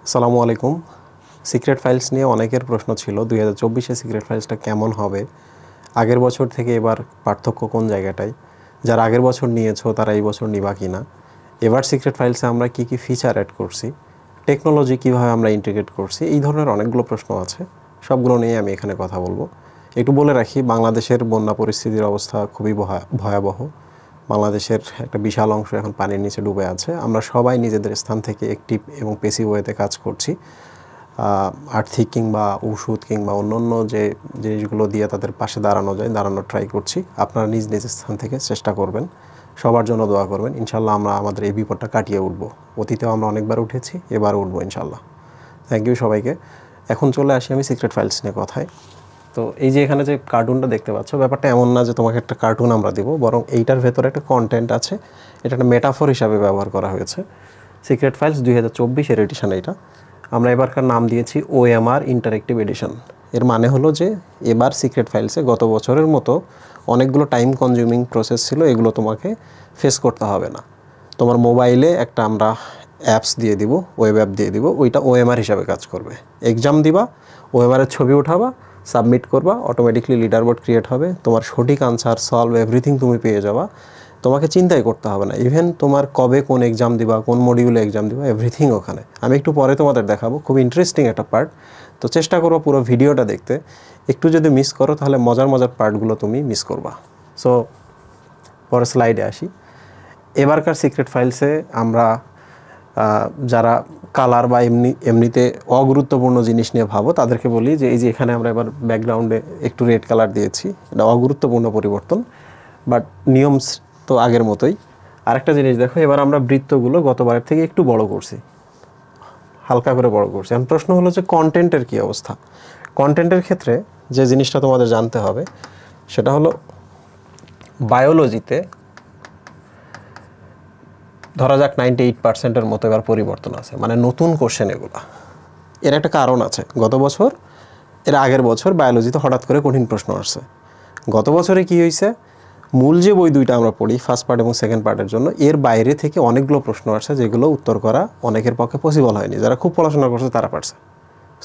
আসসালামু আলাইকুম। Secret files নিয়ে অনেকের প্রশ্ন ছিল 2024-এ সিক্রেট ফাইলসটা কেমন হবে, আগের বছর থেকে এবার পার্থক্য কোন জায়গাটায়, যারা আগের বছর নিয়েছো তারা এই বছর নিবা কি না, এবার সিক্রেট ফাইলসে আমরা কি কি ফিচার অ্যাড করছি, টেকনোলজি কীভাবে আমরা ইন্টিগ্রেট করছি, এই ধরনের অনেকগুলো প্রশ্ন আছে। সবগুলো নিয়ে আমি এখানে কথা বলবো। একটু বলে রাখি, বাংলাদেশের বন্যা পরিস্থিতির অবস্থা খুবই ভয়াবহ। বাংলাদেশের একটা বিশাল অংশ এখন পানির নিচে ডুবে আছে। আমরা সবাই নিজেদের স্থান থেকে অ্যাক্টিভ এবং পেসিভ ওয়েতে কাজ করছি। আর্থিক কিংবা ওষুধ কিংবা অন্য যে জিনিসগুলো দিয়ে তাদের পাশে দাঁড়ানো যায়, দাঁড়ানোর ট্রাই করছি। আপনারা নিজ নিজ স্থান থেকে চেষ্টা করবেন, সবার জন্য দোয়া করবেন। ইনশাল্লাহ আমরা আমাদের এই বিপদটা কাটিয়ে উঠব। অতীতেও আমরা অনেকবার উঠেছি, এবারও উঠবো ইনশাল্লাহ। থ্যাংক ইউ সবাইকে। এখন চলে আসি আমি সিক্রেট ফাইলস নিয়ে কথায়। তো এই যে এখানে যে কার্টুনটা দেখতে পাচ্ছ, ব্যাপারটা এমন না যে তোমাকে একটা কার্টুন আমরা দেবো, বরং এইটার ভেতরে একটা কন্টেন্ট আছে। এটা একটা মেটাফর হিসাবে ব্যবহার করা হয়েছে। সিক্রেট ফাইলস 2024-এর এডিশন। এটা আমরা এবারকার নাম দিয়েছি OMR ইন্টারেক্টিভ এডিশন। এর মানে হলো যে এবার সিক্রেট ফাইলসে গত বছরের মতো অনেকগুলো টাইম কনজিউমিং প্রসেস ছিল, এগুলো তোমাকে ফেস করতে হবে না। তোমার মোবাইলে একটা আমরা অ্যাপস দিয়ে দিব, ওয়েব অ্যাপ দিয়ে দিব, ওইটা OMR হিসাবে কাজ করবে। এক্সাম দিবা, OMR-এর ছবি উঠাবা, সাবমিট করবা, অটোমেটিকলি লিডার বোর্ড ক্রিয়েট হবে, তোমার সঠিক আনসার সলভ এভরিথিং তুমি পেয়ে যাবা। তোমাকে চিন্তাই করতে হবে না। ইভেন তোমার কবে কোন এক্সাম দিবা, কোন মডিউলে এক্সাম দিবা, এভরিথিং ওখানে। আমি একটু পরে তোমাদের দেখাবো, খুব ইন্টারেস্টিং একটা পার্ট। তো চেষ্টা করো পুরো ভিডিওটা দেখতে। একটু যদি মিস করো তাহলে মজার মজার পার্টগুলো তুমি মিস করবা। সো পরের স্লাইডে আসি। এবারকার সিক্রেট ফাইলসে আমরা যারা কালার বা এমনিতে অগুরুত্বপূর্ণ জিনিস নিয়ে ভাবো, তাদেরকে বলি যে এই যে এখানে আমরা এবার ব্যাকগ্রাউন্ডে একটু রেড কালার দিয়েছি, এটা অগুরুত্বপূর্ণ পরিবর্তন, বাট নিয়ম তো আগের মতোই। আরেকটা জিনিস দেখো, এবার আমরা বৃত্তগুলো গতবারের থেকে একটু বড় করছি, হালকা করে বড় করছি। এখন প্রশ্ন হলো যে কন্টেন্টের কী অবস্থা। কন্টেন্টের ক্ষেত্রে যে জিনিসটা তোমাদের জানতে হবে সেটা হলো, বায়োলজিতে ধরা যাক 98%-এর মতো এবার পরিবর্তন আছে, মানে নতুন কোশ্চেন এগুলো। এর একটা কারণ আছে। গত বছর, এর আগের বছর বায়োলজিতে হঠাৎ করে কঠিন প্রশ্ন আসছে। গত বছরে কি হয়েছে, মূল যে বই দুইটা আমরা পড়ি, ফার্স্ট পার্ট এবং সেকেন্ড পার্টের জন্য, এর বাইরে থেকে অনেকগুলো প্রশ্ন আসছে যেগুলো উত্তর করা অনেকের পক্ষে পসিবল হয়নি। যারা খুব পড়াশোনা করছে তারা পারছে।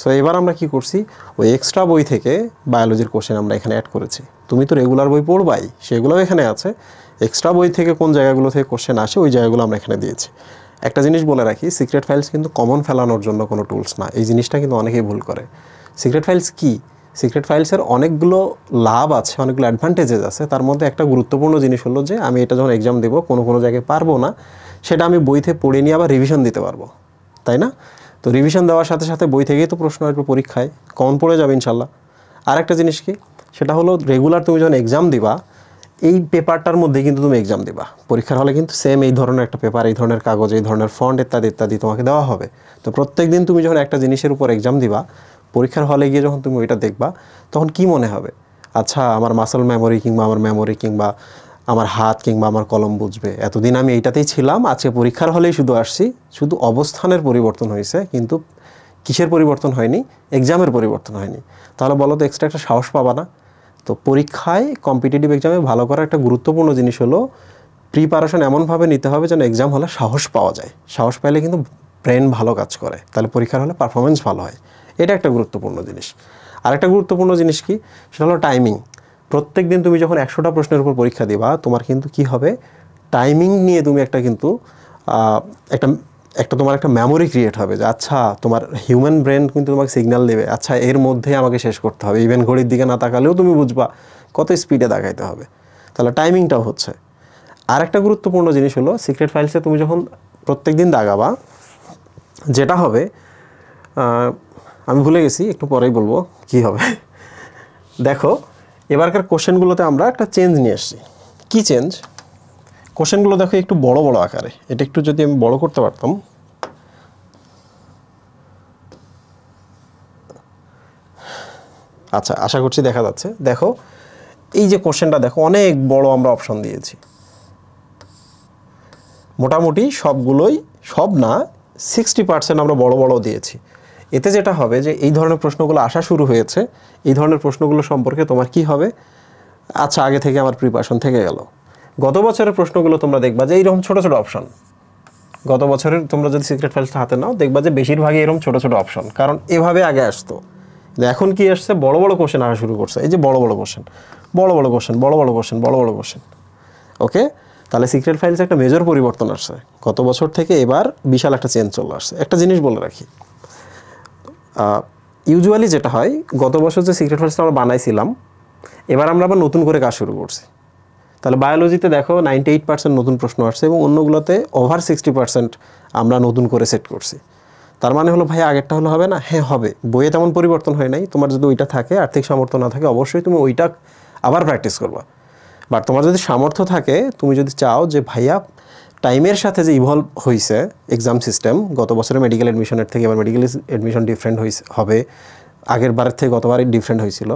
সো এবার আমরা কি করছি, ওই এক্সট্রা বই থেকে বায়োলজির কোশ্চেন আমরা এখানে অ্যাড করেছি। তুমি তো রেগুলার বই পড়বাই, সেগুলোও এখানে আছে। এক্সট্রা বই থেকে কোন জায়গাগুলো থেকে কোশ্চেন আসে ওই জায়গাগুলো আমরা এখানে দিয়েছি। একটা জিনিস বলে রাখি, সিক্রেট ফাইলস কিন্তু কমন ফেলানোর জন্য কোনো টুলস না। এই জিনিসটা কিন্তু অনেকেই ভুল করে। সিক্রেট ফাইলস কি? সিক্রেট ফাইলসের অনেকগুলো লাভ আছে, অনেকগুলো অ্যাডভান্টেজেস আছে। তার মধ্যে একটা গুরুত্বপূর্ণ জিনিস হলো যে আমি এটা যখন এক্সাম দেবো, কোনো জায়গায় পারবো না, সেটা আমি বই থেকে পড়ে নিয়ে আবার রিভিশন দিতে পারবো, তাই না? তো রিভিশন দেওয়ার সাথে সাথে বই থেকেই তো প্রশ্ন আসবে পরীক্ষায়, কমন পড়ে যাবে ইনশাল্লাহ। আর একটা জিনিস কি, সেটা হলো রেগুলার তুমি যখন এক্সাম দিবা, এই পেপারটার মধ্যে কিন্তু তুমি এক্সাম দিবা। পরীক্ষার হলে কিন্তু সেম এই ধরনের একটা পেপার, এই ধরনের কাগজ, এই ধরনের ফন্ট ইত্যাদি ইত্যাদি তোমাকে দেওয়া হবে। তো প্রত্যেক দিন তুমি যখন একটা জিনিসের উপর এক্সাম দিবা, পরীক্ষার হলে গিয়ে যখন তুমি ওইটা দেখবা, তখন কি মনে হবে, আচ্ছা আমার মাসল মেমোরি কিংবা আমার মেমোরি কিংবা আমার হাত কিংবা আমার কলম বুঝবে, এতদিন আমি এইটাতেই ছিলাম, আজকে পরীক্ষার হলেই শুধু আসছি, শুধু অবস্থানের পরিবর্তন হয়েছে, কিন্তু কিসের পরিবর্তন হয়নি, এক্সামের পরিবর্তন হয়নি। তাহলে বলো তো এক্সট্রা একটা সাহস পাবা না? তো পরীক্ষায়, কম্পিটিটিভ এক্সামে ভালো করার একটা গুরুত্বপূর্ণ জিনিস হলো প্রিপারেশন এমনভাবে নিতে হবে যেন এক্সাম হলে সাহস পাওয়া যায়। সাহস পাইলে কিন্তু ব্রেন ভালো কাজ করে, তাহলে পরীক্ষার হলে পারফরমেন্স ভালো হয়। এটা একটা গুরুত্বপূর্ণ জিনিস। আরেকটা গুরুত্বপূর্ণ জিনিস কি, সেটা হলো টাইমিং। প্রত্যেক দিন তুমি যখন 100টা প্রশ্নের উপর পরীক্ষা দিবা, তোমার কিন্তু কি হবে, টাইমিং নিয়ে তুমি একটা কিন্তু তোমার একটা মেমোরি ক্রিয়েট হবে যে আচ্ছা, তোমার হিউম্যান ব্রেন কিন্তু তোমাকে সিগন্যাল দেবে, আচ্ছা এর মধ্যেই আমাকে শেষ করতে হবে। ইভেন ঘড়ির দিকে না তাকালেও তুমি বুঝবা কত স্পিডে দাগাইতে হবে। তাহলে টাইমিংটাও হচ্ছে। আর একটা গুরুত্বপূর্ণ জিনিস হলো, সিক্রেট ফাইলসে তুমি যখন প্রত্যেক দিন দাগাবা, যেটা হবে, আমি ভুলে গেছি, একটু পরেই বলবো কি হবে। দেখো, এবারকার কোশ্চেনগুলোতে আমরা একটা চেঞ্জ নিয়ে এসেছি। কী চেঞ্জ? কোশ্চেনগুলো দেখো একটু বড় বড় আকারে। এটা একটু যদি আমি বড় করতে পারতাম, আচ্ছা আশা করছি দেখা যাচ্ছে। দেখো এই যে কোশ্চেনটা দেখো, অনেক বড় আমরা অপশন দিয়েছি। মোটামুটি সবগুলোই, সব না, 60% আমরা বড় বড় দিয়েছি। এতে যেটা হবে যে এই ধরনের প্রশ্নগুলো আসা শুরু হয়েছে, এই ধরনের প্রশ্নগুলো সম্পর্কে তোমার কি হবে, আচ্ছা আগে থেকে আমার প্রিপারেশন থেকে গেল। গত বছরের প্রশ্নগুলো তোমরা দেখবা যে এইরকম ছোট ছোট অপশন, গত বছরের তোমরা যদি সিক্রেট ফাইলসটা হাতে নাও দেখবা যে বেশিরভাগই এরকম ছোটো ছোটো অপশন, কারণ এভাবে আগে আসতো। এখন কি আসছে, বড় বড় কোশ্চেন আসা শুরু করছে। এই যে বড় বড় কোশ্চেন, বড় বড় কোশ্চেন, বড় বড় কোশ্চেন, বড় বড় কোশ্চেন। ওকে, তাহলে সিক্রেট ফাইলসে একটা মেজর পরিবর্তন আসছে গত বছর থেকে, এবার বিশাল একটা চেঞ্জ চলে আসছে। একটা জিনিস বলে রাখি, ইউজুয়ালি যেটা হয়, গত বছর যে সিক্রেট ফাইলসটা আমরা বানাইছিলাম, এবার আমরা আবার নতুন করে কাজ শুরু করছি। তাহলে বায়োলজিতে দেখো 98% নতুন প্রশ্ন আসছে এবং অন্যগুলোতে ওভার 60% আমরা নতুন করে সেট করছি। তার মানে হলো ভাই আগেরটা হলে হবে না? হ্যাঁ হবে, বইয়ে তেমন পরিবর্তন হয় নাই। তোমার যদি ওইটা থাকে, আর্থিক সামর্থ্য না থাকে, অবশ্যই তুমি ওইটা আবার প্র্যাকটিস করবা। বাট তোমার যদি সামর্থ্য থাকে, তুমি যদি চাও যে ভাইয়া টাইমের সাথে যে ইভলভ হয়েছে এক্সাম সিস্টেম, গত বছরে মেডিকেল অ্যাডমিশনের থেকে এবার মেডিকেল অ্যাডমিশন ডিফারেন্ট হবে, আগের বারের থেকে গতবারই ডিফারেন্ট হয়েছিল,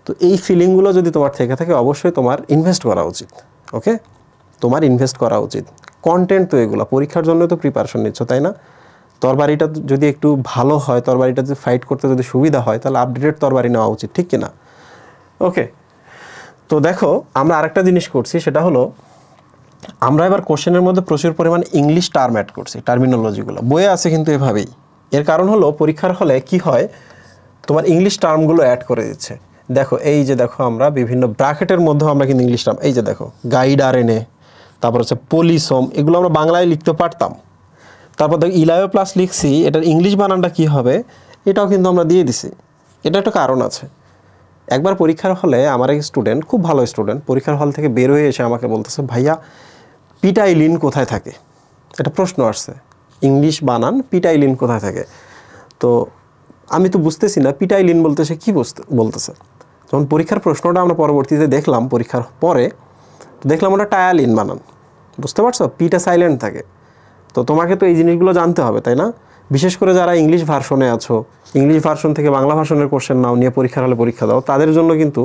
তো এই ফিলিংগুলো যদি তোমার থেকে থাকে, অবশ্যই তোমার ইনভেস্ট করা উচিত। ওকে, তোমার ইনভেস্ট করা উচিত। কন্টেন্ট তো এগুলো, পরীক্ষার জন্য তো প্রিপারেশন নিচ্ছ, তাই না? তরবারিটা যদি একটু ভালো হয়, তরবারিটা যদি ফাইট করতে যদি সুবিধা হয়, তাহলে আপডেটেড তরবারি নেওয়া উচিত, ঠিক কিনা? ওকে, তো দেখো আমরা আরেকটা জিনিস করছি, সেটা হলো আমরা এবার কোশ্চেনের মধ্যে প্রচুর পরিমাণ ইংলিশ টার্ম অ্যাড করছি, টার্মিনোলজিগুলো বইয়ে আছে কিন্তু এভাবেই। এর কারণ হলো পরীক্ষার হলে কি হয়, তোমার ইংলিশ টার্মগুলো অ্যাড করে দিচ্ছে। দেখো এই যে দেখো আমরা বিভিন্ন ব্র্যাকেটের মধ্যেও আমরা কিন্তু ইংলিশ টার্ম, এই যে দেখো গাইড আরএনএ, তারপর হচ্ছে পলিসোম, এগুলো আমরা বাংলায় লিখতে পারতাম। তারপর দেখো ইলায়োপ্লাস লিখছি, এটার ইংলিশ বানানটা কী হবে এটাও কিন্তু আমরা দিয়ে দিছি। এটা একটা কারণ আছে। একবার পরীক্ষার হলে আমার এক স্টুডেন্ট, খুব ভালো স্টুডেন্ট, পরীক্ষার হল থেকে বের হয়ে এসে আমাকে বলতেছে, ভাইয়া পিটাইলিন কোথায় থাকে? এটা প্রশ্ন আসছে, ইংলিশ বানান পিটাইলিন কোথায় থাকে। তো আমি তো বুঝতেছি না পিটাইলিন বলতে সে কী বলতেছে। যখন পরীক্ষার প্রশ্নটা আমরা পরবর্তীতে দেখলাম, পরীক্ষার পরে দেখলাম ওটা টায়ালিন বানান। বুঝতে পারছো, পিটা সাইলেন্ট থাকে। তো তোমাকে তো এই জিনিসগুলো জানতে হবে, তাই না? বিশেষ করে যারা ইংলিশ ভার্সনে আছো, ইংলিশ ভার্সন থেকে বাংলা ভার্সনের কোশ্চেন নাও, নিয়ে পরীক্ষার হলে পরীক্ষা দাও, তাদের জন্য কিন্তু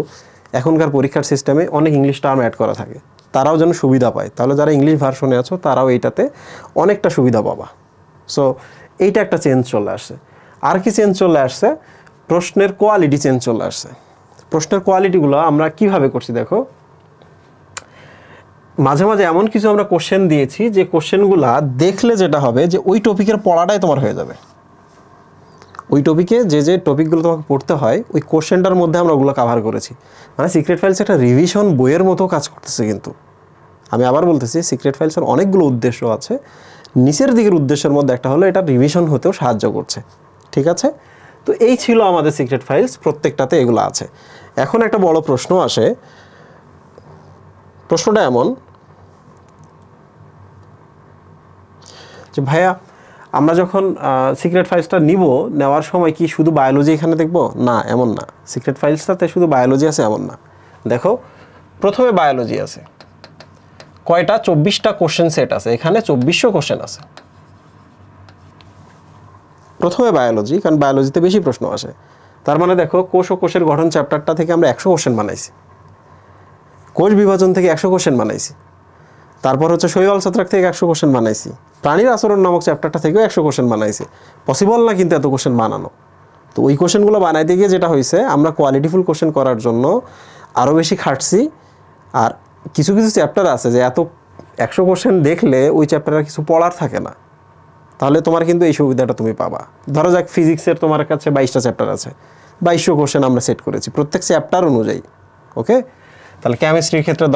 এখনকার পরীক্ষার সিস্টেমে অনেক ইংলিশ টার্ম অ্যাড করা থাকে, তারাও যেন সুবিধা পায়। তাহলে যারা ইংলিশ ভার্সনে আছো তারাও এইটাতে অনেকটা সুবিধা পাবা। সো এইটা একটা চেঞ্জ চলে আসছে। আর কি চেঞ্জ চলে আসছে, প্রশ্নের কোয়ালিটি চেঞ্জ চলে আসছে। প্রশ্নের কোয়ালিটিগুলো আমরা কিভাবে করছি দেখো, মাঝে মাঝে এমন কিছু আমরা কোশ্চেন দিয়েছি যে কোশ্চেনগুলা দেখলে যেটা হবে যে ওই টপিকের পড়াটাই তোমার হয়ে যাবে। ওই টপিকে যে টপিকগুলো তোমাকে পড়তে হয়, ওই কোশ্চেনটার মধ্যে আমরা ওগুলো কাভার করেছি। মানে সিক্রেট ফাইলস একটা রিভিশন বইয়ের মতো কাজ করতেছে। কিন্তু আমি আবার বলতেছি, সিক্রেট ফাইলসের অনেকগুলো উদ্দেশ্য আছে। নিচের দিকের উদ্দেশ্যের মধ্যে একটা হলো এটা রিভিশন হতেও সাহায্য করছে। ঠিক আছে, তো এই ছিল আমাদের সিক্রেট ফাইলস, প্রত্যেকটাতে এগুলো আছে। এখন একটা বড় প্রশ্ন আসে, প্রশ্নটা এমন যে ভাইয়া আমরা যখন সিক্রেট ফাইলসটা নিব, নেওয়ার সময় কি শুধু বায়োলজি এখানে দেখব? না, এমন না। সিক্রেট ফাইলসটাতে শুধু বায়োলজি আছে এমন না। দেখো প্রথমে বায়োলজি আছে, কয়টা? 24টা কোশ্চেন সেট আছে, এখানে 2400 কোশ্চেন আছে। প্রথমে বায়োলজি, কারণ বায়োলজিতে বেশি প্রশ্ন আসে। তার মানে দেখো কোষ ও কোষের গঠন চ্যাপ্টারটা থেকে আমরা 100 কোশ্চেন বানাইছি, কোষ বিভাজন থেকে 100 কোশ্চেন বানাইছি, তারপর হচ্ছে শৈবাল ছত্রাক থেকে 100 কোশ্চেন বানাইছি, প্রাণীর আচরণ নামক চ্যাপ্টারটা থেকেও 100 কোশ্চেন বানাইছি। পসিবল না কিন্তু এত কোশ্চেন বানানো। তো ওই কোশ্চেনগুলো বানাইতে গিয়ে যেটা হয়েছে, আমরা কোয়ালিটিফুল কোশ্চেন করার জন্য আরও বেশি খাটছি। আর কিছু কিছু চ্যাপ্টার আছে যে এত 100 কোশ্চেন দেখলে ওই চ্যাপ্টারে কিছু পড়ার থাকে না, তাহলে তোমার কিন্তু এই সুবিধাটা তুমি পাবা। ধরো যাক ফিজিক্সের তোমার কাছে 22টা চ্যাপ্টার আছে, 2200 কোশ্চেন আমরা সেট করেছি প্রত্যেক চ্যাপ্টার অনুযায়ী। ওকে, তাহলে কেমিস্ট্রির ক্ষেত্রে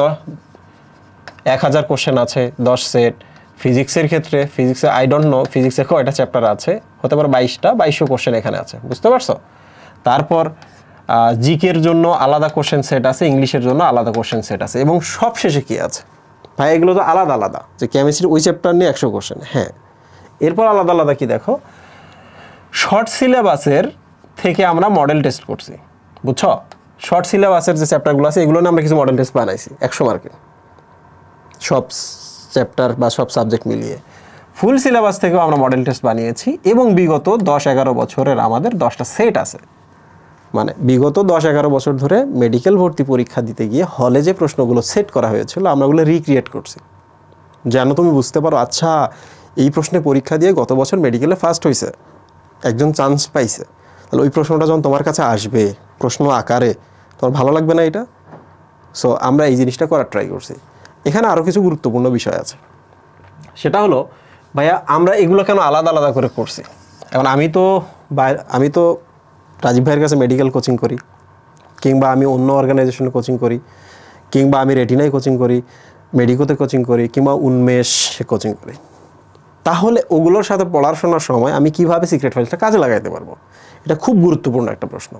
1000 কোশ্চেন আছে 10 সেট। ফিজিক্সের ক্ষেত্রে, ফিজিক্সে আই ডোন্ট নো ফিজিক্সে কয়টা চ্যাপ্টার আছে, হতে পারে 22টা, 2200 কোশ্চেন এখানে আছে। বুঝতে পারছো? তারপর জিকের জন্য আলাদা কোশ্চেন সেট আছে, ইংলিশের জন্য আলাদা কোশ্চেন সেট আছে। এবং সব শেষে কী আছে ভাই, এগুলো তো আলাদা আলাদা, যে কেমিস্ট্রির ওই চ্যাপ্টার নিয়ে 100 কোশ্চেন। হ্যাঁ, এরপর আলাদা আলাদা কি দেখো, শর্ট সিলেবাসের থেকে আমরা মডেল টেস্ট করছি। বুঝছো? শর্ট সিলেবাসের যে চ্যাপ্টারগুলো আছে এগুলো নিয়ে আমরা কিছু মডেল টেস্ট বানাইছি 100 মার্কের, সব চ্যাপ্টার বা সব সাবজেক্ট মিলিয়ে। ফুল সিলেবাস থেকেও আমরা মডেল টেস্ট বানিয়েছি। এবং বিগত 10-11 বছরের আমাদের 10টা সেট আছে। মানে বিগত 10-11 বছর ধরে মেডিকেল ভর্তি পরীক্ষা দিতে গিয়ে হলে যে প্রশ্নগুলো সেট করা হয়েছিল, আমরা ওগুলো রিক্রিয়েট করছি, যেন তুমি বুঝতে পারো আচ্ছা এই প্রশ্নে পরীক্ষা দিয়ে গত বছর মেডিকেলে ফার্স্ট হয়েছে, একজন চান্স পাইছে, তাহলে ওই প্রশ্নটা যখন তোমার কাছে আসবে প্রশ্ন আকারে, তোমার ভালো লাগবে না এটা? সো আমরা এই জিনিসটা করার ট্রাই করছি। এখানে আরও কিছু গুরুত্বপূর্ণ বিষয় আছে, সেটা হলো ভাইয়া আমরা এগুলো কেন আলাদা আলাদা করে করছি? এখন আমি তো রাজীব ভাইয়ের কাছে মেডিকেল কোচিং করি, কিংবা আমি অন্য অর্গানাইজেশনে কোচিং করি, কিংবা আমি রেটিনায় কোচিং করি, মেডিকোতে কোচিং করি, কিংবা উন্মেষে কোচিং করি। তাহলে ওগুলোর সাথে পড়াশোনার সময় আমি কিভাবে সিক্রেট ফাইলসটা কাজে লাগাইতে পারবো? এটা খুব গুরুত্বপূর্ণ একটা প্রশ্ন।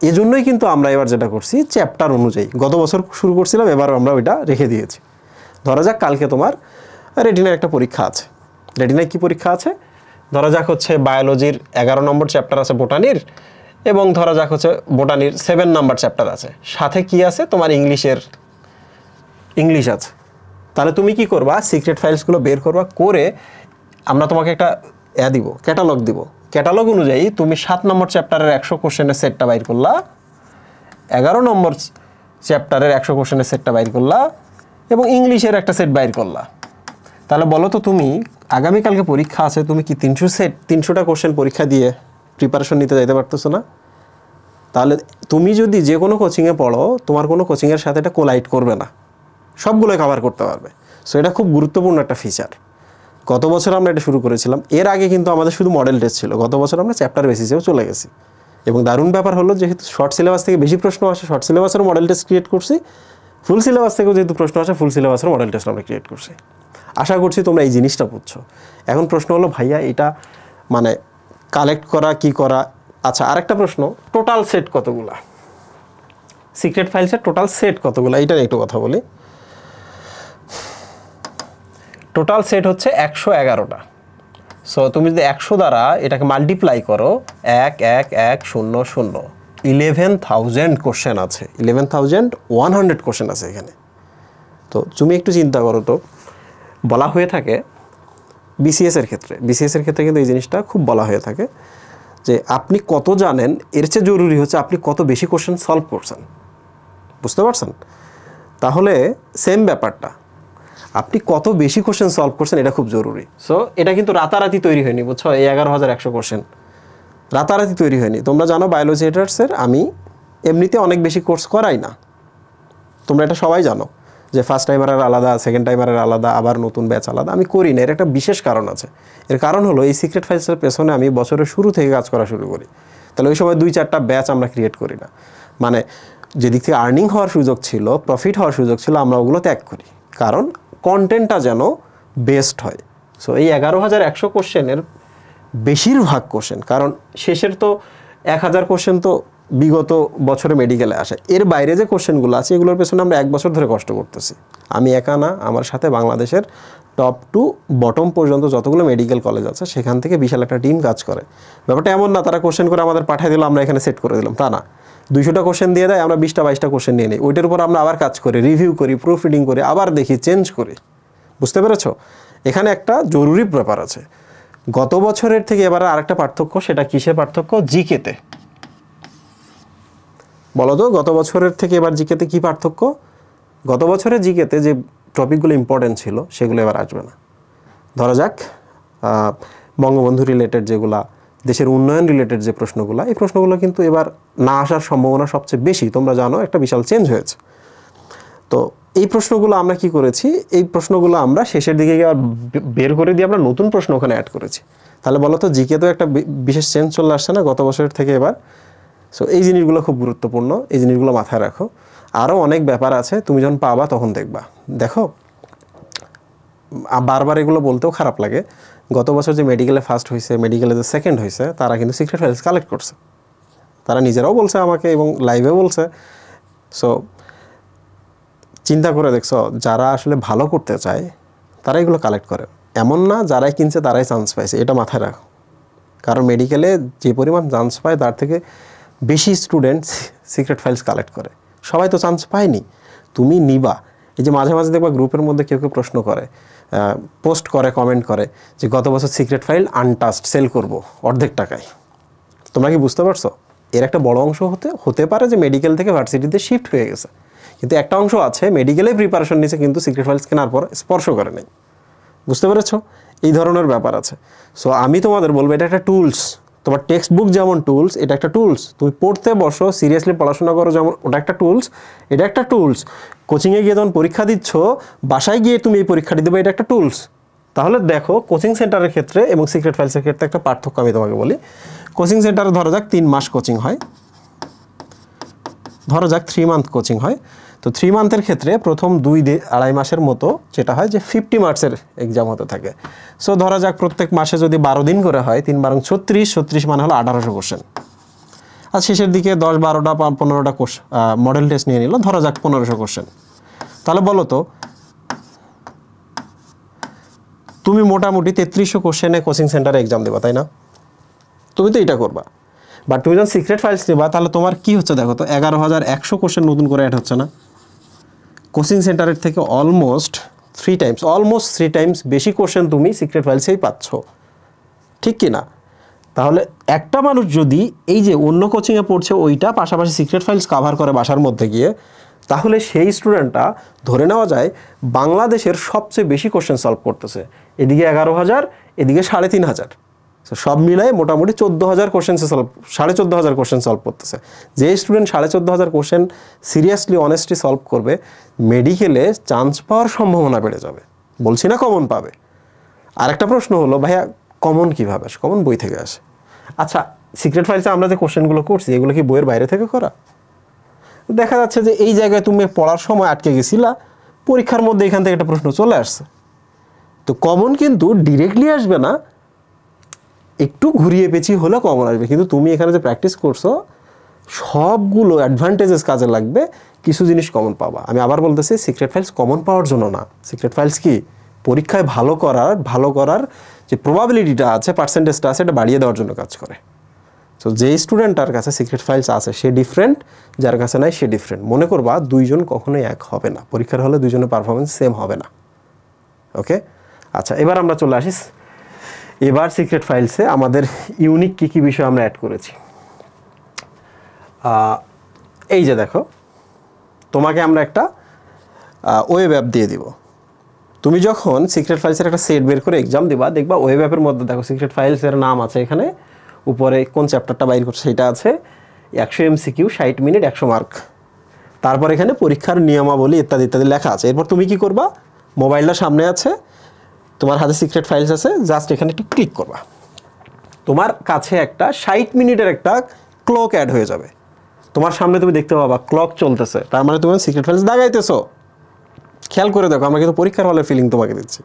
এজন্যই কিন্তু আমরা এবার যেটা করছি, চ্যাপ্টার অনুযায়ী গত বছর শুরু করছিলাম, এবার আমরা ওইটা রেখে দিয়েছি। ধরা যাক কালকে তোমার রেটিনার একটা পরীক্ষা আছে। রেটিনায় কী পরীক্ষা আছে? ধরা যাক হচ্ছে বায়োলজির 11 নম্বর চ্যাপ্টার আছে বোটানির, এবং ধরা যাক হচ্ছে বোটানির 7 নাম্বার চ্যাপ্টার আছে, সাথে কি আছে তোমার ইংলিশ আছে। তাহলে তুমি কি করবা? সিক্রেট ফাইলসগুলো বের করবা, করে আমরা তোমাকে একটা দিব, ক্যাটালগ দিব। ক্যাটালগ অনুযায়ী তুমি 7 নম্বর চ্যাপ্টারের 100 কোশ্চেনের সেটটা বাইর করলা, 11 নম্বর চ্যাপ্টারের 100 কোশ্চেনের সেটটা বাইর করলা, এবং ইংলিশের একটা সেট বাইর করলা। তাহলে বলো তো, তুমি আগামীকালকে পরীক্ষা আছে, তুমি কি 300টা কোশ্চেন পরীক্ষা দিয়ে প্রিপারেশন নিতে যাইতে পারতেছো না? তাহলে তুমি যদি যে কোনো কোচিংয়ে পড়ো, তোমার কোনো কোচিংয়ের সাথে এটা কোলাইড করবে না, সবগুলোই কভার করতে পারবে। সো এটা খুব গুরুত্বপূর্ণ একটা ফিচার। গত বছর আমরা এটা শুরু করেছিলাম, এর আগে কিন্তু আমাদের শুধু মডেল টেস্ট ছিল। গত বছর আমরা চ্যাপ্টার বেসিসেও চলে গেছি, এবং দারুণ ব্যাপার হলো যেহেতু শর্ট সিলেবাস থেকে বেশি প্রশ্ন আসে, শর্ট সিলেবাসেরও মডেল টেস্ট ক্রিয়েট করছি, ফুল সিলেবাস থেকেও যেহেতু প্রশ্ন আসে, ফুল সিলেবাসের মডেল টেস্ট আমরা ক্রিয়েট করছি। আশা করছি তোমরা এই জিনিসটা বুঝছো। এখন প্রশ্ন হলো, ভাইয়া এটা মানে কালেক্ট করা কি করা? আচ্ছা, আরেকটা প্রশ্ন, টোটাল সেট কতগুলা? সিক্রেট ফাইলসের টোটাল সেট কতগুলা, এইটা একটু কথা বলি। টোটাল সেট হচ্ছে 111টা। সো তুমি যদি 100 দ্বারা এটাকে মাল্টিপ্লাই করো, 1110, 11,000 কোশ্চেন আছে, 11,100 কোশ্চেন আছে এখানে। তো তুমি একটু চিন্তা করো তো, বলা হয়ে থাকে বিসিএসের ক্ষেত্রে কিন্তু এই জিনিসটা খুব বলা হয়ে থাকে যে আপনি কত জানেন এর চেয়ে জরুরি হচ্ছে আপনি কত বেশি কোশ্চেন সলভ করছেন। বুঝতে পারছেন? তাহলে সেম ব্যাপারটা, আপনি কত বেশি কোশ্চেন সলভ করছেন এটা খুব জরুরি। সো এটা কিন্তু রাতারাতি তৈরি হয়নি, বুঝছো? এই 11,100 কোশ্চেন রাতারাতি তৈরি হয়নি। তোমরা জানো বায়োলজি এটার্সের আমি এমনিতে অনেক বেশি কোর্স করাই না, তোমরা এটা সবাই জানো যে ফার্স্ট টাইমারের আলাদা, সেকেন্ড টাইমারের আলাদা, আবার নতুন ব্যাচ আলাদা। আমি করি না, এর একটা বিশেষ কারণ আছে। এর কারণ হলো এই সিক্রেট ফাইলসের পেছনে আমি বছরের শুরু থেকে কাজ করা শুরু করি। তাহলে ওই সময় 2-4টা ব্যাচ আমরা ক্রিয়েট করি না, মানে যেদিক থেকে আর্নিং হওয়ার সুযোগ ছিল, প্রফিট হওয়ার সুযোগ ছিল, আমরা ওগুলো ত্যাগ করি, কারণ কন্টেন্টটা যেন বেস্ট হয়। সো এই 11,100 কোশ্চেনের বেশিরভাগ কোশ্চেন, কারণ শেষের তো 1,000 কোশ্চেন তো বিগত বছরে মেডিকেলে আসে, এর বাইরে যে কোশ্চেনগুলো আছে এগুলোর পেছনে আমরা 1 বছর ধরে কষ্ট করতেছি। আমি একা না, আমার সাথে বাংলাদেশের টপ টু বটম পর্যন্ত যতগুলো মেডিকেল কলেজ আছে সেখান থেকে বিশাল একটা টিম কাজ করে। ব্যাপারটা এমন না তারা কোশ্চেন করে আমাদের পাঠিয়ে দিল, আমরা এখানে সেট করে দিলাম, তা না। 200টা কোশ্চেন দিয়ে দেয়, আমরা 20টা-22টা কোশ্চেন নিয়ে নিই, ওইটার উপর আমরা আবার কাজ করি, রিভিউ করি, প্রুফ রিডিং করি, আবার দেখি, চেঞ্জ করি। বুঝতে পেরেছো? এখানে একটা জরুরি ব্যাপার আছে। গত বছরের থেকে এবার আরেকটা পার্থক্য, সেটা কিসের পার্থক্য? জিকেতে। বলো তো, গত বছরের থেকে এবার জিকেতে কি পার্থক্য? গত বছরের জিকেতে যে টপিকগুলো ইম্পর্টেন্ট ছিল সেগুলো এবার আসবে না। ধরা যাক বঙ্গবন্ধু রিলেটেড যেগুলা, দেশের উন্নয়ন রিলেটেড যে প্রশ্নগুলো, এই প্রশ্নগুলো কিন্তু এবার না আসার সম্ভাবনা সবচেয়ে বেশি। তোমরা জানো একটা বিশাল চেঞ্জ হয়েছে। তো এই প্রশ্নগুলো আমরা কি করেছি, এই প্রশ্নগুলো আমরা শেষের দিকে আবার বের করে দিয়ে আমরা নতুন প্রশ্ন ওখানে অ্যাড করেছি। তাহলে বলো তো, জিকে তো একটা বিশেষ চেঞ্জ চলে আসছে না গত বছরের থেকে এবার? সো এই জিনিসগুলো খুব গুরুত্বপূর্ণ, এই জিনিসগুলো মাথায় রাখো। আরও অনেক ব্যাপার আছে, তুমি যখন পাবা তখন দেখবা। দেখো, বারবার এগুলো বলতেও খারাপ লাগে, গত বছর যে মেডিকেলে ফার্স্ট হয়েছে, মেডিকেলে যে সেকেন্ড হয়েছে, তারা কিন্তু সিক্রেট ফাইলস কালেক্ট করছে। তারা নিজেরাও বলছে আমাকে, এবং লাইভে বলছে। সো চিন্তা করে দেখছো, যারা আসলে ভালো করতে চায় তারা এগুলো কালেক্ট করে। এমন না যারাই কিনছে তারাই চান্স পাইছে, এটা মাথায় রাখো। কারণ মেডিকেলে যে পরিমাণ চান্স পায় তার থেকে বেশি স্টুডেন্ট সিক্রেট ফাইলস কালেক্ট করে। সবাই তো চান্স পায়নি, তুমি নিবা। এই যে মাঝে মাঝে দেখবা গ্রুপের মধ্যে কেউ কেউ প্রশ্ন করে, পোস্ট করে, কমেন্ট করে যে গত বছর সিক্রেট ফাইল আনটাস্ট সেল করব অর্ধেক টাকায়। তোমরা কি বুঝতে পারছো? এর একটা বড় অংশ হতে পারে যে মেডিকেল থেকে ভার্সিটিতে শিফট হয়ে গেছে, কিন্তু একটা অংশ আছে মেডিকেলে প্রিপারেশন নিচ্ছে কিন্তু সিক্রেট ফাইলস কেনার পর স্পর্শ করে নেই। বুঝতে পেরেছো? এই ধরনের ব্যাপার আছে। সো আমি তোমাদের বলবো, এটা একটা টুলস। তোমার টেক্সট বুক যেমন টুলস, এটা একটা টুলস। তুমি পড়তে বসো, সিরিয়াসলি পড়াশোনা করো, যেমন ওটা একটা টুলস, এটা একটা টুলস। কোচিংয়ে গিয়ে যখন পরীক্ষা দিচ্ছ, বাসায় গিয়ে তুমি এই পরীক্ষাটি দেবে, এটা একটা টুলস। তাহলে দেখো কোচিং সেন্টারের ক্ষেত্রে এবং সিক্রেট ফাইলসের ক্ষেত্রে একটা পার্থক্য আমি তোমাকে বলি। কোচিং সেন্টারে ধরা যাক 3 মাস কোচিং হয়, ধরা যাক 3 মান্থ কোচিং হয়। তো 3 মান্থের ক্ষেত্রে প্রথম 2-2.5 মাসের মতো যেটা হয় যে 50 মার্কসের এক্সাম হতে থাকে। সো ধরা যাক প্রত্যেক মাসে যদি 12 দিন করে হয়, 3 12 36, 36 মানে হলো 1800 কোশ্চেন। আর শেষের দিকে 10-12টা 15টা মডেল টেস্ট নিয়ে নিল, ধরা যাক 1500 কোশ্চেন। তাহলে বলো তো তুমি মোটামুটি 3300 কোশ্চেনে কোচিং সেন্টারে এক্সাম দেবা, তাই না? তুমি তো এটা করবা। বাট তুমি যখন সিক্রেট ফাইলস নেবা তাহলে তোমার কি হচ্ছে দেখো তো, 11100 কোশ্চেন নতুন করে অ্যাড হচ্ছে না? কোচিং সেন্টারের থেকে অলমোস্ট 3 টাইমস বেশি কোশ্চেন তুমি সিক্রেট ফাইলসেই পাচ্ছ, ঠিক কি না? তাহলে একটা মানুষ যদি এই যে অন্য কোচিংয়ে পড়ছে ওইটা পাশাপাশি সিক্রেট ফাইলস কাভার করে বাসার মধ্যে গিয়ে, তাহলে সেই স্টুডেন্টটা ধরে নেওয়া যায় বাংলাদেশের সবচেয়ে বেশি কোশ্চেন সলভ করতেছে। এদিকে 11000, এদিকে 3500, সব মিলায় মোটামুটি 14000 কোশ্চেন সলভ, 14500 কোশ্চেন সলভ করতেছে। যে student 14500 question seriously honestly solve করবে, মেডিকেলে চান্স পাওয়ার সম্ভাবনা বেড়ে যাবে। বলছি না কমন পাবে। আরেকটা প্রশ্ন হলো ভাইয়া কমন কীভাবে আসে? কমন বই থেকে আসে। আচ্ছা, সিক্রেট ফাইলসে আমরা যে কোশ্চেনগুলো করছি এগুলো কি বইয়ের বাইরে থেকে করা? দেখা যাচ্ছে যে এই জায়গায় তুমি পড়ার সময় আটকে গেছিলা, পরীক্ষার মধ্যে এখান থেকে একটা প্রশ্ন চলে আসছে। তো কমন কিন্তু ডিরেক্টলি আসবে না, একটু ঘুরিয়ে পেঁচিয়ে হলে কমন আসবে। কিন্তু তুমি এখানে যে প্র্যাকটিস করছো সবগুলো অ্যাডভান্টেজেস কাজে লাগবে, কিছু জিনিস কমন পাবা। আমি আবার বলতেছি, সিক্রেট ফাইলস কমন পাওয়ার জন্য না। সিক্রেট ফাইলস কি পরীক্ষায় ভালো করার যে প্রবাবিলিটিটা আছে, পার্সেন্টেজটা আছে, এটা বাড়িয়ে দেওয়ার জন্য কাজ করে। তো যে স্টুডেন্টটার কাছে সিক্রেট ফাইলস আছে সে ডিফারেন্ট, যার কাছে নাই সে ডিফারেন্ট। মনে করবা দুইজন কখনোই এক হবে না, পরীক্ষার হলে দুইজনের পারফরমেন্স সেম হবে না। ওকে, আচ্ছা এবার আমরা চলে আসি, এবার সিক্রেট ফাইলসে আমাদের ইউনিক কী কী বিষয় আমরা অ্যাড করেছি। এই যে দেখো, তোমাকে আমরা একটা ওয়েব অ্যাপ দিয়ে দিব। তুমি যখন সিক্রেট ফাইলসের একটা সেট বের করে এক্সাম দিবা, দেখবা ওয়েব অ্যাপের মধ্যে দেখো সিক্রেট ফাইলসের নাম আছে, এখানে উপরে কোন চ্যাপ্টারটা বাইর করছে সেটা আছে, 100 MCQ, 60 মিনিট, 100 মার্ক। তারপর এখানে পরীক্ষার নিয়মাবলী ইত্যাদি ইত্যাদি লেখা আছে। এরপর তুমি কি করবা, মোবাইলটা সামনে আছে, তোমার হাতে সিক্রেট ফাইলস আছে, জাস্ট এখানে একটু ক্লিক করবা, তোমার কাছে একটা 60 মিনিটের একটা ক্লক অ্যাড হয়ে যাবে। তোমার সামনে তুমি দেখতে পাবা ক্লক চলতেছে, তার মানে তুমি সিক্রেট ফাইলস দাগাইতেছো। খেয়াল করে দেখো, আমরা কিন্তু পরীক্ষার হলের ফিলিং তোমাকে দিচ্ছি,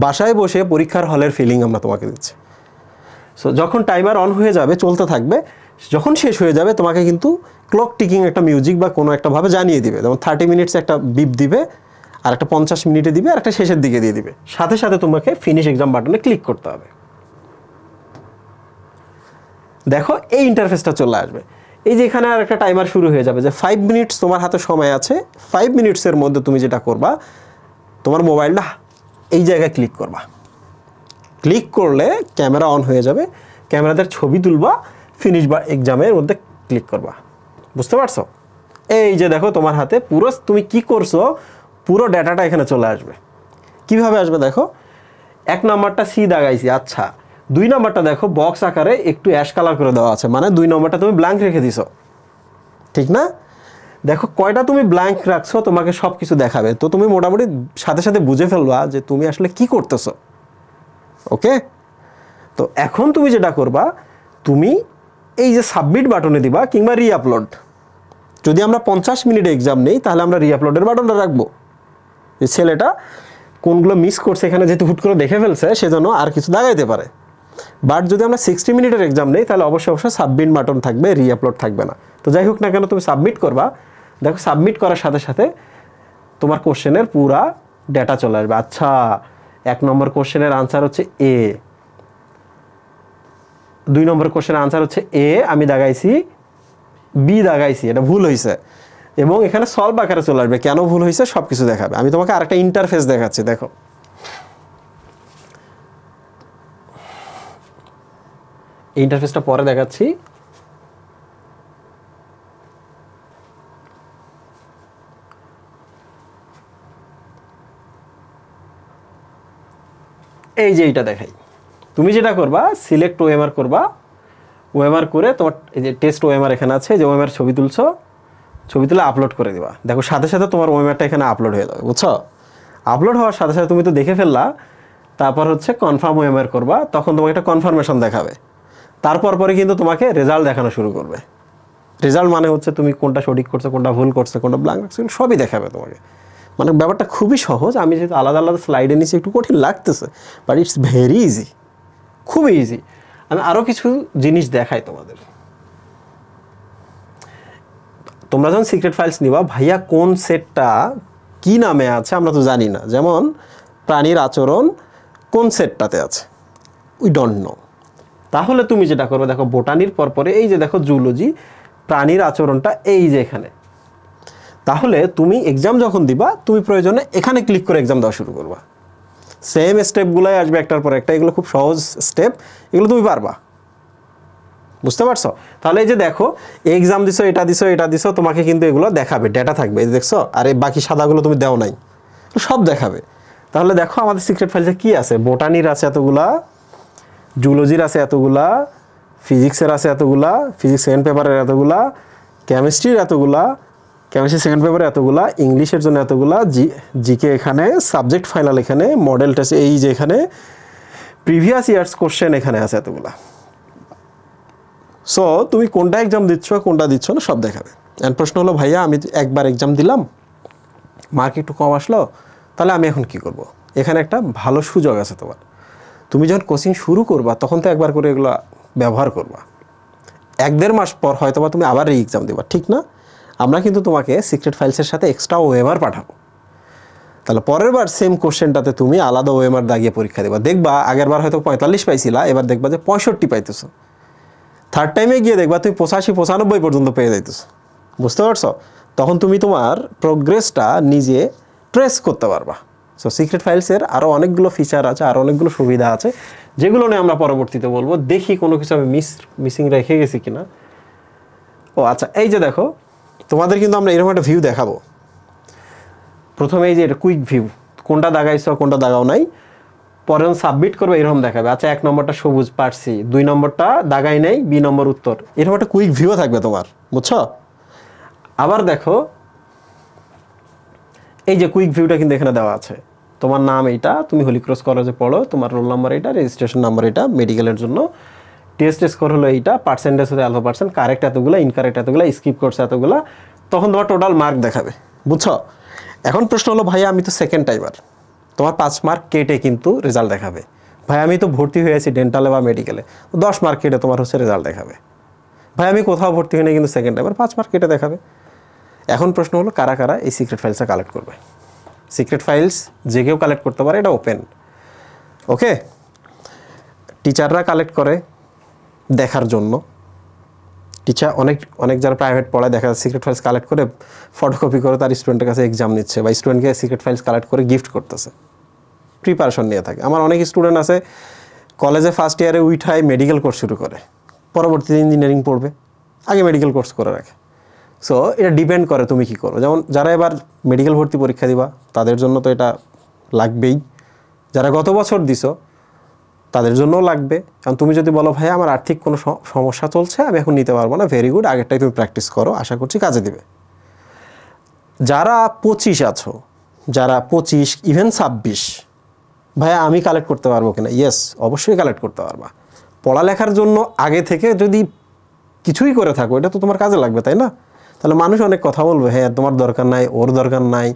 বাসায় বসে পরীক্ষার হলের ফিলিং আমরা তোমাকে দিচ্ছি। সো যখন টাইমার অন হয়ে যাবে, চলতে থাকবে, যখন শেষ হয়ে যাবে তোমাকে কিন্তু ক্লক টিকিং একটা মিউজিক বা কোনো একটা ভাবে জানিয়ে দিবে। যেমন 30 মিনিটস একটা বিপ দিবে, আর একটা 50 মিনিটে দিবে, আর একটা শেষের দিকে দিয়ে দিবে। সাথে সাথে তোমাকে ফিনিশ এক্সাম বাটনে ক্লিক করতে হবে। দেখো এই ইন্টারফেসটা চলে আসবে। এই যে এখানে আর একটা টাইমার শুরু হয়ে যাবে যে 5 মিনিটস তোমার হাতে সময় আছে। 5 মিনিটসের মধ্যে তুমি যেটা করবা, তোমার মোবাইলটা এই জায়গায় ক্লিক করবা। ক্লিক করলে ক্যামেরা অন হয়ে যাবে, ক্যামেরাতে ছবি তুলবা, ফিনিশ বা এক্সামের মধ্যে ক্লিক করবা। বুঝতে পারছো? এই যে দেখো তোমার হাতে পুরো তুমি কি করছো পুরো ডাটাটা এখানে চলে আসবে। কিভাবে আসবে দেখো, 1 নাম্বারটা সি দাগাইছি, আচ্ছা 2 নাম্বারটা দেখো বক্স আকারে একটু অ্যাশ কালার করে দেওয়া আছে, মানে 2 নাম্বারটা তুমি ব্ল্যাঙ্ক রেখে দিছো, ঠিক না? দেখো কয়টা তুমি ব্ল্যাঙ্ক রাখছো তোমাকে সব কিছু দেখাবে। তো তুমি মোটামুটি সাথে সাথে বুঝে ফেলবা যে তুমি আসলে কি করতেছো। ওকে, তো এখন তুমি যেটা করবা, তুমি এই যে সাবমিট বাটনে দিবা কিংবা রিআপলোড। যদি আমরা 50 মিনিট এক্সাম নেই তাহলে আমরা রিআপলোডের বাটনটা রাখবো, যে ছেলেটা কোনগুলো মিস করছে এখানে যেহেতু হুট করে দেখে ফেলছে সেজন্য আর কিছু দাগাইতে পারে। বাট যদি আমরা 60 মিনিটের এক্সাম নেই তাহলে অবশ্যই সাবমিট বাটন থাকবে, রিআপলোড থাকবে না। তো যাই হোক না কেন তুমি সাবমিট করবা, দেখো সাবমিট করার সাথে সাথে তোমার কোশ্চেনের পুরা ডেটা চলে আসবে। আচ্ছা 1 নম্বর কোশ্চেনের আনসার হচ্ছে এ, 2 নম্বর কোশ্চেনের আনসার হচ্ছে এ, আমি দাগাইছি বি দাগাইছি, এটা ভুল হয়েছে, এবং এখানে সলভ আকারে চলে আসবে, কেন ভুল হয়েছে সব কিছু দেখাবে। আমি তোমাকে আরেকটা ইন্টারফেস দেখাচ্ছি, দেখো এই ইন্টারফেসটা পরে দেখাচ্ছি। এই যে এইটা দেখাই, তুমি যেটা করবা সিলেক্ট ওএমআর করবা, ওএমআর করে তোমার এই যে টেস্ট ওএমআর এখানে আছে, যে ওএমআর ছবি তুলছো, ছবি তুলে আপলোড করে দিবা। দেখো সাথে সাথে তোমার ওএমআরটা এখানে আপলোড হয়ে যাবে, বুঝছো? আপলোড হওয়ার সাথে সাথে তুমি তো দেখে ফেললা তারপর হচ্ছে কনফার্ম ওএমআর করবা, তখন তোমাকে একটা কনফার্মেশন দেখাবে। তারপর পরে কিন্তু তোমাকে রেজাল্ট দেখানো শুরু করবে। রেজাল্ট মানে হচ্ছে তুমি কোনটা সঠিক করছো, কোনটা ভুল করছো, কোনটা ব্ল্যাঙ্ক রাখছো, সবই দেখাবে তোমাকে। মানে ব্যাপারটা খুবই সহজ। আমি যেহেতু আলাদা আলাদা স্লাইডে নিচে একটু কঠিন লাগতেছে, বাট ইটস ভেরি ইজি, খুবই ইজি। আমি আরও কিছু জিনিস দেখাই তোমাদের। তোমরা যখন সিক্রেট ফাইলস নিবা, ভাইয়া কোন সেটটা কি নামে আছে আমরা তো জানি না। যেমন প্রাণীর আচরণ কোন সেটটাতে আছে, উই ডোন্ট নো। তাহলে তুমি যেটা করবে, দেখো বোটানির পরে এই যে দেখো জুলজি, প্রাণীর আচরণটা এই যে এখানে। তাহলে তুমি এক্সাম যখন দিবা, তুমি প্রয়োজনে এখানে ক্লিক করে এক্সাম দেওয়া শুরু করবা। সেম স্টেপগুলোই আসবে একটার পর একটা, এগুলো খুব সহজ স্টেপ, এগুলো তুমি পারবা। বুঝতে পারছো? তাহলে এই যে দেখো এক্সাম দিছো, এটা দিছো, এটা দিছো, তোমাকে কিন্তু এগুলো দেখাবে, ডেটা থাকবে, এই দেখছো। আর এই বাকি সাদাগুলো তুমি দেও নাই, সব দেখাবে। তাহলে দেখো আমাদের সিক্রেট ফাইলসে কি আছে, বোটানির আছে এতগুলা, জুলজির আছে এতগুলা, ফিজিক্সের আছে এতগুলা, ফিজিক্স সেকেন্ড পেপারের এতগুলা, কেমিস্ট্রির এতগুলা, কেমিস্ট্রি সেকেন্ড পেপারে এতগুলা, ইংলিশের জন্য এতগুলা, জিকে এখানে, সাবজেক্ট ফাইনাল এখানে, মডেল টেস্ট এই যে এখানে, প্রিভিয়াস ইয়ার্স কোশ্চেন এখানে আছে এতগুলা। সো তুমি কোনটা এক্সাম দিচ্ছ, কোনটা দিচ্ছ না, সব দেখাবে। অ্যান্ড প্রশ্ন হলো, ভাইয়া আমি একবার এক্সাম দিলাম, মার্ক একটু কম আসলো, তাহলে আমি এখন কি করব? এখানে একটা ভালো সুযোগ আছে তোমার। তুমি যখন কোচিং শুরু করবা, তখন তো একবার করে এগুলো ব্যবহার করবা। 1-1.5 মাস পর হয়তো বা তুমি আবার এই এক্সাম দেবা, ঠিক না? আমরা কিন্তু তোমাকে সিক্রেট ফাইলসের সাথে এক্সট্রা ওএমআর পাঠাবো। তাহলে পরের বার সেম কোশ্চেনটাতে তুমি আলাদা ওএমআর দাগিয়ে পরীক্ষা দেবা। দেখবা আগের বার হয়তো 45 পাইছিলা, এবার দেখবা যে 65 পাইতেছো। থার্ড টাইমে গিয়ে দেখবা তুমি 85-95 পর্যন্ত পেয়ে যাইতেছো। বুঝতে পারছো? তখন তুমি তোমার প্রোগ্রেসটা নিজে ট্রেস করতে পারবা। সো সিক্রেট ফাইলসের আরও অনেকগুলো ফিচার আছে, আরও অনেকগুলো সুবিধা আছে, যেগুলো নিয়ে আমরা পরবর্তীতে বলবো। দেখি কোনো কিছু আমি মিসিং রেখে গেছি কিনা। ও আচ্ছা, এই যে দেখো তোমাদের কিন্তু আমরা এরকম একটা ভিউ দেখাবো। প্রথমে এই যে এটা কুইক ভিউ, কোনটা দাগাইছো কোনটা দাগাও নাই, পরে সাবমিট করবে এরকম দেখাবে। আচ্ছা 1 নম্বরটা সবুজ পারছি, 2 নম্বরটা দাগাই নাই, বি নম্বর উত্তর, এরকম একটা কুইক ভিউ থাকবে তোমার। বুঝছো? আবার দেখো এই যে কুইক ভিউটা কিন্তু এখানে দেওয়া আছে। তোমার নাম এইটা, তুমি হলিক্রস কলেজে পড়ো, তোমার রোল নাম্বার এটা, রেজিস্ট্রেশন নাম্বার এটা, মেডিকেলের জন্য টেস্ট স্কোর হলো এইটা, পার্সেন্টেজ হলো α%, কারেক্ট এতগুলো, ইনকারেক্ট এতগুলো, স্কিপ করছে এতগুলো, তখন তোমার টোটাল মার্ক দেখাবে। বুঝছো? এখন প্রশ্ন হলো, ভাই আমি তো সেকেন্ড টাইমার, তোমার 5 মার্ক কেটে কিন্তু রেজাল্ট দেখাবে। ভাই আমি তো ভর্তি হয়েছি ডেন্টালে বা মেডিকেলে, 10 মার্ক কেটে তোমার হচ্ছে রেজাল্ট দেখাবে। ভাই আমি কোথাও ভর্তি হই না কিন্তু সেকেন্ড টাইমার, 5 মার্ক কেটে দেখাবে। এখন প্রশ্ন হলো, কারা কারা এই সিক্রেট ফাইলসটা কালেক্ট করবে? সিক্রেট ফাইলস যে কেউ কালেক্ট করতে পারে, এটা ওপেন। ওকে, টিচাররা কালেক্ট করে দেখার জন্য। টিচার অনেক যারা প্রাইভেট পড়ায় দেখা যায় সিক্রেট ফাইলস কালেক্ট করে ফটোকপি করে তার স্টুডেন্টের কাছে এক্সাম নিচ্ছে, বা স্টুডেন্টকে সিক্রেট ফাইলস কালেক্ট করে গিফট করতেছে, প্রিপারেশন নিয়ে থাকে। আমার অনেক স্টুডেন্ট আছে কলেজে ফার্স্ট ইয়ারে উইঠায় মেডিকেল কোর্স শুরু করে, পরবর্তীতে ইঞ্জিনিয়ারিং পড়বে, আগে মেডিকেল কোর্স করে রাখে। সো এটা ডিপেন্ড করে তুমি কী করো। যেমন যারা এবার মেডিকেল ভর্তি পরীক্ষা দিবা, তাদের জন্য তো এটা লাগবেই। যারা গত বছর দিছো তাদের জন্যও লাগবে। কারণ তুমি যদি বলো, ভাই আমার আর্থিক কোনো সমস্যা চলছে, আমি এখন নিতে পারবো না, ভেরি গুড, আগেরটাই তুমি প্র্যাকটিস করো, আশা করছি কাজে দিবে। যারা 25 আছো, যারা 25 ইভেন 26, ভাইয়া আমি কালেক্ট করতে পারবো কিনা? ইয়েস, অবশ্যই কালেক্ট করতে পারবা। পড়ালেখার জন্য আগে থেকে যদি কিছুই করে থাকো, এটা তো তোমার কাজে লাগবে, তাই না? তাহলে মানুষ অনেক কথা বলবে, হ্যাঁ তোমার দরকার নাই, ওর দরকার নাই,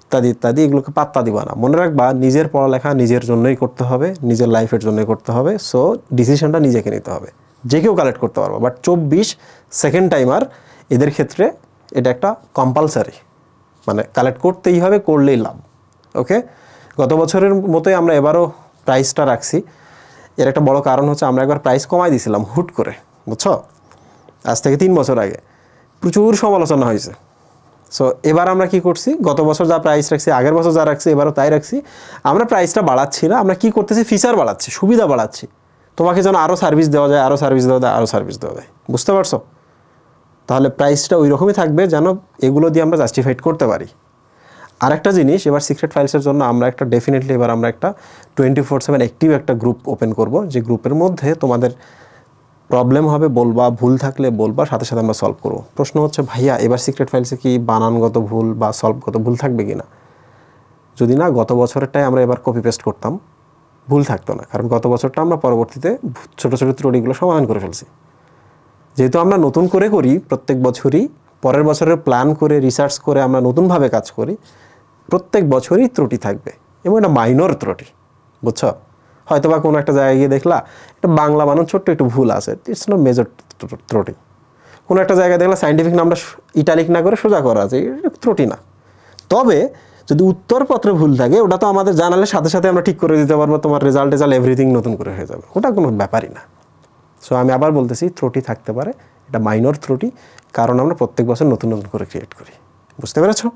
ইত্যাদি ইত্যাদি, এগুলোকে পাত্তা দিবা না। মনে রাখবা, নিজের পড়ালেখা নিজের জন্যই করতে হবে, নিজের লাইফের জন্যই করতে হবে। সো ডিসিশনটা নিজেকে নিতে হবে। যে কেউ কালেক্ট করতে পারবো, বাট 24 সেকেন্ড টাইমার এদের ক্ষেত্রে এটা একটা কম্পালসারি, মানে কালেক্ট করতেই হবে, করলেই লাভ। ওকে, গত বছরের মতোই আমরা এবারও প্রাইসটা রাখছি। এর একটা বড় কারণ হচ্ছে আমরা একবার প্রাইস কমাই দিয়েছিলাম হুট করে, বুঝছো? আজ থেকে 3 বছর আগে প্রচুর সমালোচনা হয়েছে। সো এবার আমরা কি করছি, গত বছর যা প্রাইস রাখছি, আগের বছর যা রাখছি, এবারও তাই রাখছি। আমরা প্রাইসটা বাড়াচ্ছি না, আমরা কি করতেছি, ফিচার বাড়াচ্ছি, সুবিধা বাড়াচ্ছি, তোমাকে যেন আরও সার্ভিস দেওয়া যায়, আরও সার্ভিস দেওয়া যায়, আরও সার্ভিস দেওয়া যায়। বুঝতে পারছো? তাহলে প্রাইসটা ওই রকমই থাকবে যেন এগুলো দিয়ে আমরা জাস্টিফাইড করতে পারি। আরেকটা জিনিস, এবার সিক্রেট ফাইলসের জন্য আমরা একটা ডেফিনেটলি এবার আমরা একটা 24/7 অ্যাক্টিভ একটা গ্রুপ ওপেন করব, যে গ্রুপের মধ্যে তোমাদের প্রবলেম হবে বলবা, ভুল থাকলে বলবা, সাথে সাথে আমরা সলভ করবো। প্রশ্ন হচ্ছে, ভাইয়া এবার সিক্রেট ফাইলসে কি বানানগত ভুল বা সলভগত ভুল থাকবে কিনা? যদি না, গত বছরেরটাই আমরা এবার কপি পেস্ট করতাম, ভুল থাকতো না, কারণ গত বছরটা আমরা পরবর্তীতে ছোটো ছোটো ত্রুটিগুলো সমাধান করে ফেলছি। যেহেতু আমরা নতুন করে করি প্রত্যেক বছরই, পরের বছরের প্ল্যান করে রিসার্চ করে আমরা নতুনভাবে কাজ করি, প্রত্যেক বছরই ত্রুটি থাকবে এবং এটা মাইনর ত্রুটি, বুঝছো? হয়তো বা কোনো একটা জায়গায় গিয়ে দেখলা একটা বাংলা বানান ছোট্ট একটু ভুল আছে, ইটস নট মেজর ত্রুটি। কোনো একটা জায়গায় দেখলা সায়েন্টিফিক নামটা ইটালিক না করে সোজা করা আছে, এটা ত্রুটি না। তবে যদি উত্তরপত্রে ভুল থাকে ওটা তো আমাদের জানালে সাথে সাথে আমরা ঠিক করে দিতে পারবো, তোমার রেজাল্ট এভরিথিং নতুন করে হয়ে যাবে, ওটা কোনো ব্যাপারই না। সো আমি আবার বলতেছি ত্রুটি থাকতে পারে, এটা মাইনর ত্রুটি, কারণ আমরা প্রত্যেক বছর নতুন নতুন করে ক্রিয়েট করি। বুঝতে পেরেছো?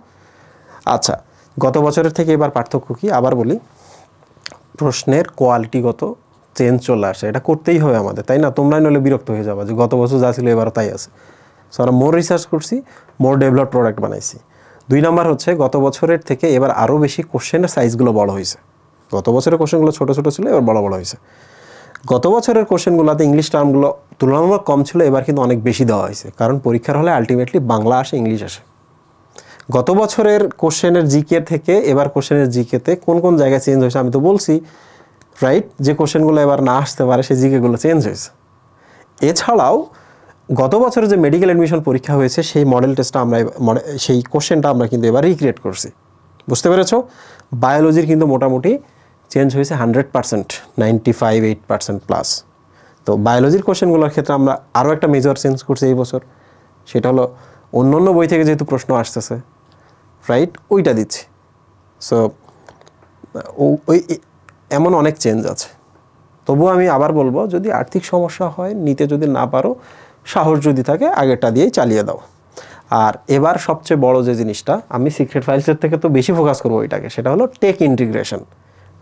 আচ্ছা, গত বছরের থেকে এবার পার্থক্য কী আবার বলি। প্রশ্নের কোয়ালিটিগত চেঞ্জ চলে আসে, এটা করতেই হবে আমাদের, তাই না? তোমরাই নইলে বিরক্ত হয়ে যাবা যে গত বছর যা ছিল এবারও তাই আছে। সো আমরা মোর রিসার্চ করছি, মোর ডেভেলপ প্রোডাক্ট বানাইছি। 2 নাম্বার হচ্ছে গত বছরের থেকে এবার আরও বেশি কোশ্চেনের সাইজগুলো বড় হয়েছে। গত বছরের কোশ্চেনগুলো ছোটো ছোটো ছিল, এবার বড় বড় হয়েছে। গত বছরের কোশ্চেনগুলোতে ইংলিশ টার্মগুলো তুলনামূলক কম ছিল, এবার কিন্তু অনেক বেশি দেওয়া হয়েছে, কারণ পরীক্ষার হলে আলটিমেটলি বাংলা আসে, ইংলিশ আসে। গত বছরের কোশ্চেনের জিকে থেকে এবার কোশ্চেনের জিকেতে কোন কোন জায়গায় চেঞ্জ হয়েছে আমি তো বলছি, রাইট? যে কোশ্চেনগুলো এবার না আসতে পারে সেই জিকেগুলো চেঞ্জ হয়েছে। এছাড়াও গত বছরে যে মেডিকেল অ্যাডমিশন পরীক্ষা হয়েছে সেই মডেল টেস্টটা আমরা সেই কোশ্চেনটা আমরা কিন্তু এবার রিক্রিয়েট করছি। বুঝতে পেরেছো? বায়োলজির কিন্তু মোটামুটি চেঞ্জ হয়েছে 100%, 95-8% প্লাস। তো বায়োলজির কোশ্চেনগুলোর ক্ষেত্রে আমরা আরও একটা মেজর চেঞ্জ করছি এই বছর, সেটা হলো অন্য অন্য বই থেকে যেহেতু প্রশ্ন আসতেছে, রাইট, ওইটা দিচ্ছি। সো ওই এমন অনেক চেঞ্জ আছে। তবুও আমি আবার বলবো, যদি আর্থিক সমস্যা হয়, নিতে যদি না পারো, সাহস যদি থাকে, আগেরটা দিয়েই চালিয়ে দাও। আর এবার সবচেয়ে বড় যে জিনিসটা, আমি সিক্রেট ফাইলসের থেকে তো বেশি ফোকাস করবো ওইটাকে, সেটা হলো টেক ইন্টিগ্রেশন।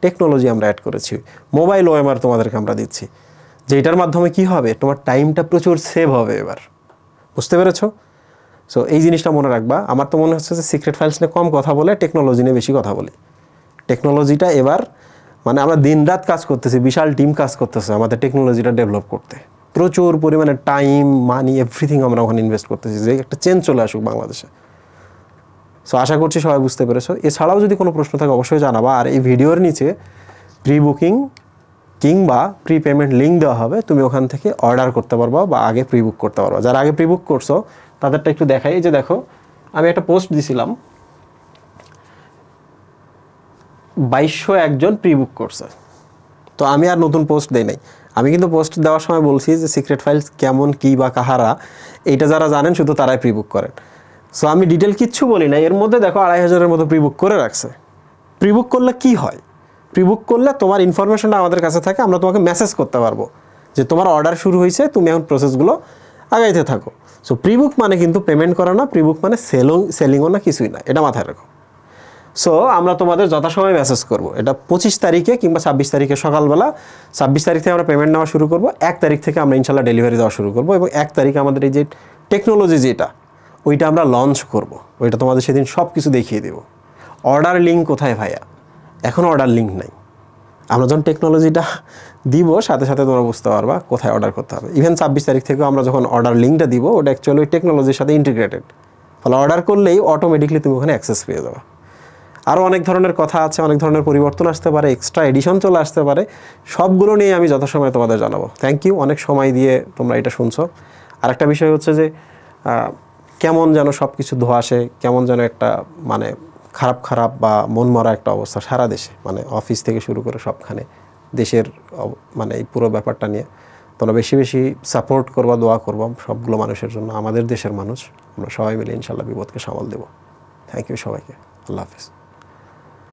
টেকনোলজি আমরা অ্যাড করেছি, মোবাইল ওএমআর তোমাদেরকে আমরা দিচ্ছি, যেটার মাধ্যমে কি হবে, তোমার টাইমটা প্রচুর সেভ হবে এবার। বুঝতে পেরেছো? সো এই জিনিসটা মনে রাখবা। আমার তো মনে হচ্ছে যে সিক্রেট ফাইলস নিয়ে কম কথা বলে টেকনোলজি নিয়ে বেশি কথা বলি। টেকনোলজিটা এবার মানে আমরা দিনরাত কাজ করতেছি, বিশাল টিম কাজ করতেছে আমাদের টেকনোলজিটা ডেভেলপ করতে, প্রচুর পরিমাণে টাইম, মানি, এভরিথিং আমরা ওখানে ইনভেস্ট করতেছি, যে একটা চেঞ্জ চলে আসুক বাংলাদেশে। সো আশা করছি সবাই বুঝতে পেরেছো। এছাড়াও যদি কোনো প্রশ্ন থাকে অবশ্যই জানাবা। আর এই ভিডিওর নিচে প্রি বুকিং কিংবা প্রি পেমেন্ট লিঙ্ক দেওয়া হবে, তুমি ওখান থেকে অর্ডার করতে পারবা বা আগে প্রি বুক করতে পারবা। যারা আগে প্রি বুক করছো তাদেরটা একটু দেখাই। এই যে দেখো, আমি একটা পোস্ট দিছিলাম, 2201 জন প্রি বুক করছে। তো আমি আর নতুন পোস্ট দেই নাই। আমি কিন্তু পোস্ট দেওয়ার সময় বলছি যে সিক্রেট ফাইলস কেমন, কী বা কাহারা, এইটা যারা জানেন শুধু তারাই প্রি বুক করেন। সো আমি ডিটেল কিচ্ছু বলি না। এর মধ্যে দেখো 2500-এর মতো প্রি বুক করে রাখছে। প্রি বুক করলে কি হয়? প্রি বুক করলে তোমার ইনফরমেশনটা আমাদের কাছে থাকে, আমরা তোমাকে মেসেজ করতে পারবো যে তোমার অর্ডার শুরু হয়েছে, তুমি এখন প্রসেসগুলো আগাইতে থাকো। সো প্রি বুক মানে কিন্তু পেমেন্ট করা না, প্রি বুক মানে সেলিংও না, কিছুই না, এটা মাথায় রাখো। সো আমরা তোমাদের যথাসময় মেসেজ করব। এটা 25 তারিখে কিংবা 26 তারিখে সকালবেলা। 26 তারিখ থেকে আমরা পেমেন্ট নেওয়া শুরু করব, 1 তারিখ থেকে আমরা ইনশাল্লাহ ডেলিভারি দেওয়া শুরু করব, এবং 1 তারিখে আমাদের এই যে টেকনোলজি যেটা, ওইটা আমরা লঞ্চ করব। ওইটা তোমাদের সেদিন সব কিছু দেখিয়ে দেবো। অর্ডার লিঙ্ক কোথায় ভাইয়া? এখনও অর্ডার লিঙ্ক নাই। আমরা যখন টেকনোলজিটা দিব সাথে সাথে তোমরা বুঝতে পারবা কোথায় অর্ডার করতে হবে। ইভেন 26 তারিখ থেকেও আমরা যখন অর্ডার লিঙ্কটা দিব, ওটা অ্যাকচুয়ালি ওই টেকনোলজির সাথে ইন্টিগ্রেটেড। ফলে অর্ডার করলেই অটোমেটিকলি তুমি ওখানে অ্যাক্সেস পেয়ে যাবে। আরও অনেক ধরনের কথা আছে, অনেক ধরনের পরিবর্তন আসতে পারে, এক্সট্রা এডিশন চলে আসতে পারে, সবগুলো নিয়ে আমি যথাসময়ে তোমাদের জানাবো। থ্যাংক ইউ, অনেক সময় দিয়ে তোমরা এটা শুনছো। আরেকটা বিষয় হচ্ছে যে কেমন যেন সব কিছু ধোঁয়াশে, কেমন যেন একটা মানে খারাপ খারাপ বা মন মরা একটা অবস্থা সারা দেশে, মানে অফিস থেকে শুরু করে সবখানে দেশের মানে এই পুরো ব্যাপারটা নিয়ে। তোমরা বেশি বেশি সাপোর্ট করবা, দোয়া করবা সবগুলো মানুষের জন্য, আমাদের দেশের মানুষ। আমরা সবাই মিলে ইনশাল্লাহ বিপদকে সামাল দেবো। থ্যাংক ইউ সবাইকে। আল্লাহ হাফিজ।